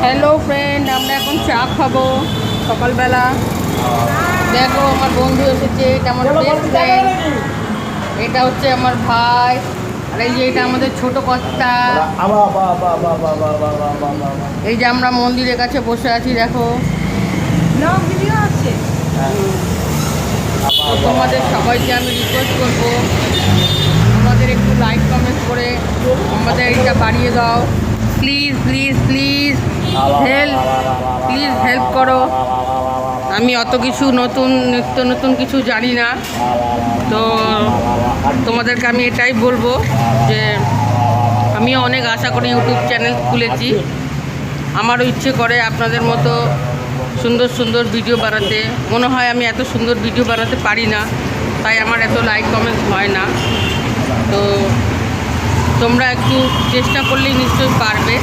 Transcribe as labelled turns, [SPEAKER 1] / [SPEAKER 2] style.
[SPEAKER 1] Hello friend, আমরা এখন চা খাবো সকালবেলা। দেখো আমার বন্ধু এসেছে, এটা আমার বেস্ট ফ্রেন্ড, এটা হচ্ছে আমার ভাই, আর এই যে এটা আমাদের ছোট কর্তা। এই যে আমরা মন্দিরের কাছে বসে আছি, দেখো তোমাদের সবাইকে আমি রিকোয়েস্ট করবো, আমাদের একটু লাইক কমেন্ট করে আমাদের এটা বাড়িয়ে দাও, প্লিজ প্লিজ প্লিজ হেল্প করো। আমি অত কিছু নিত্য নতুন কিছু জানি না, তো তোমাদেরকে আমি এটাই বলবো যে আমি অনেক আশা করি ইউটিউব চ্যানেল খুলেছি, আমারও ইচ্ছে করে আপনাদের মতো সুন্দর সুন্দর ভিডিও বানাতে। মনে হয় আমি এত সুন্দর ভিডিও বানাতে পারি না, তাই আমার এত লাইক কমেন্ট হয় না। তো তোমরা একটু চেষ্টা করলেই নিশ্চয়ই পারবে।